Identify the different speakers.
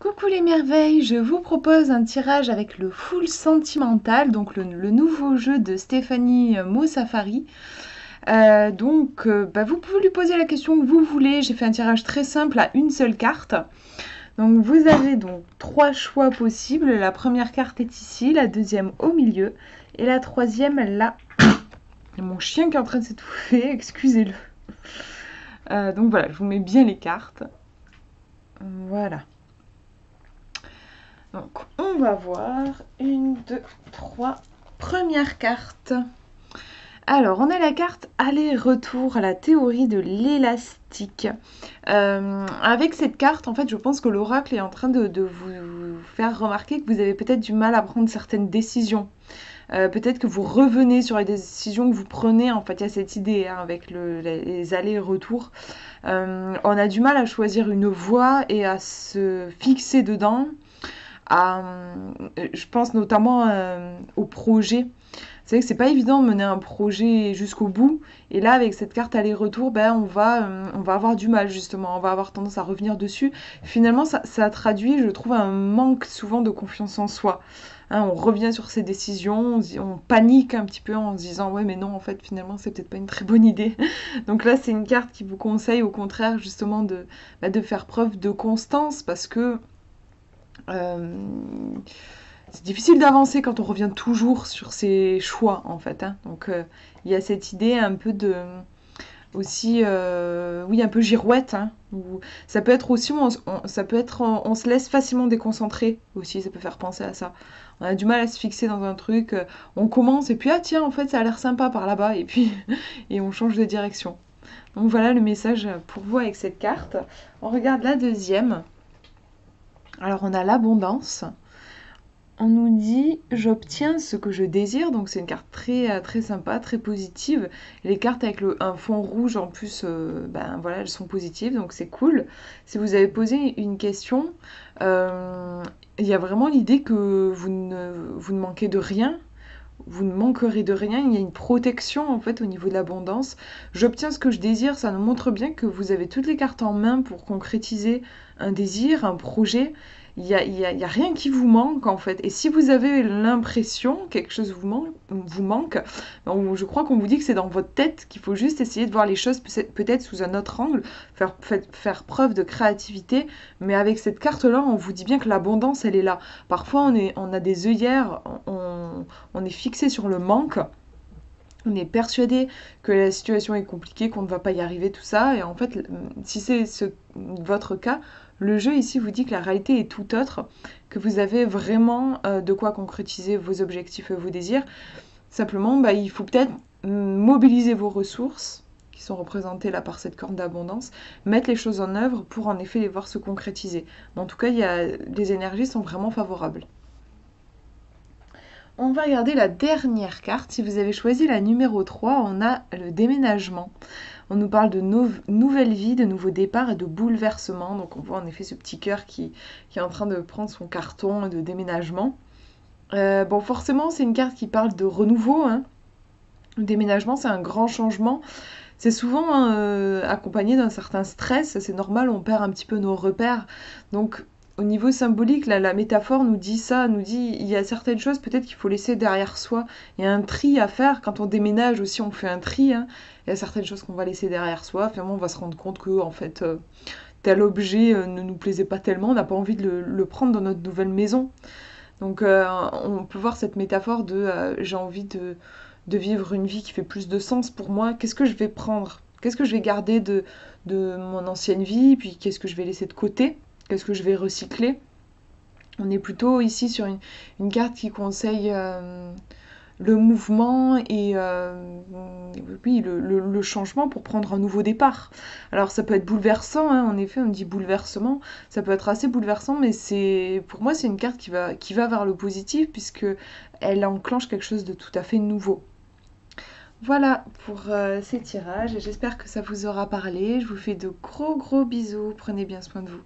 Speaker 1: Coucou les merveilles, je vous propose un tirage avec le full sentimental, donc le nouveau jeu de Stéphanie Safari. Vous pouvez lui poser la question que vous voulez. J'ai fait un tirage très simple à une seule carte. Donc vous avez donc trois choix possibles. La première carte est ici, la deuxième au milieu et la troisième là. Il y a mon chien qui est en train de s'étouffer, excusez-le. Donc voilà, je vous mets bien les cartes. Voilà. Donc, on va voir. Une, deux, trois. Première carte. Alors, on a la carte aller-retour à la théorie de l'élastique. Avec cette carte, en fait, je pense que l'oracle est en train de vous faire remarquer que vous avez peut-être du mal à prendre certaines décisions. Peut-être que vous revenez sur les décisions que vous prenez. En fait, il y a cette idée hein, avec les allers-retours. On a du mal à choisir une voie et à se fixer dedans. Je pense notamment au projet. C'est vrai que c'est pas évident de mener un projet jusqu'au bout. Et là, avec cette carte aller-retour, on va avoir du mal justement. On va avoir tendance à revenir dessus. Finalement, ça traduit, je trouve, un manque souvent de confiance en soi. Hein, on revient sur ses décisions, on panique un petit peu en se disant ouais mais non en fait finalement c'est peut-être pas une très bonne idée. Donc là c'est une carte qui vous conseille au contraire justement de faire preuve de constance parce que euh, c'est difficile d'avancer quand on revient toujours sur ses choix en fait. Hein. Donc il y a cette idée un peu de aussi oui un peu girouette. Hein, où ça peut être aussi ça peut être on se laisse facilement déconcentrer aussi. Ça peut faire penser à ça. On a du mal à se fixer dans un truc. On commence et puis ah tiens en fait ça a l'air sympa par là-bas et puis et on change de direction. Donc voilà le message pour vous avec cette carte. On regarde la deuxième. Alors on a l'abondance. On nous dit j'obtiens ce que je désire, donc c'est une carte très sympa, très positive. Les cartes avec un fond rouge en plus, voilà, elles sont positives, donc c'est cool. Si vous avez posé une question, il y a vraiment l'idée que vous ne manquez de rien. Vous ne manquerez de rien, il y a une protection en fait au niveau de l'abondance. J'obtiens ce que je désire, ça nous montre bien que vous avez toutes les cartes en main pour concrétiser un désir, un projet. Il y a rien qui vous manque en fait. Et si vous avez l'impression que quelque chose vous manque, je crois qu'on vous dit que c'est dans votre tête qu'il faut juste essayer de voir les choses peut-être sous un autre angle, faire preuve de créativité. Mais avec cette carte-là, on vous dit bien que l'abondance, elle est là. Parfois, on a des œillères, on est fixé sur le manque. On est persuadé que la situation est compliquée, qu'on ne va pas y arriver, tout ça. Et en fait, si c'est votre cas, le jeu ici vous dit que la réalité est tout autre, que vous avez vraiment de quoi concrétiser vos objectifs et vos désirs. Simplement, il faut peut-être mobiliser vos ressources, qui sont représentées là par cette corne d'abondance, mettre les choses en œuvre pour en effet les voir se concrétiser. Mais en tout cas, les énergies sont vraiment favorables. On va regarder la dernière carte. Si vous avez choisi la numéro 3, on a le déménagement. On nous parle de nouvelle vie, de nouveaux départs et de bouleversements. Donc on voit en effet ce petit cœur qui est en train de prendre son carton de déménagement. Forcément, c'est une carte qui parle de renouveau. Hein. Le déménagement, c'est un grand changement. C'est souvent accompagné d'un certain stress. C'est normal, on perd un petit peu nos repères. Donc au niveau symbolique, la métaphore nous dit ça, nous dit il y a certaines choses peut-être qu'il faut laisser derrière soi. Il y a un tri à faire. Quand on déménage aussi, on fait un tri. Hein. Il y a certaines choses qu'on va laisser derrière soi. Finalement, on va se rendre compte que en fait, tel objet ne nous plaisait pas tellement. On n'a pas envie de le prendre dans notre nouvelle maison. Donc on peut voir cette métaphore de j'ai envie de vivre une vie qui fait plus de sens pour moi. Qu'est-ce que je vais prendre? Qu'est-ce que je vais garder de mon ancienne vie? Puis qu'est-ce que je vais laisser de côté? Qu'est-ce que je vais recycler? On est plutôt ici sur une carte qui conseille le mouvement et oui, le changement pour prendre un nouveau départ. Alors ça peut être bouleversant, hein, en effet, on dit bouleversement, ça peut être assez bouleversant, mais pour moi c'est une carte qui va vers le positif puisque elle enclenche quelque chose de tout à fait nouveau. Voilà pour ces tirages et j'espère que ça vous aura parlé. Je vous fais de gros bisous, prenez bien soin de vous.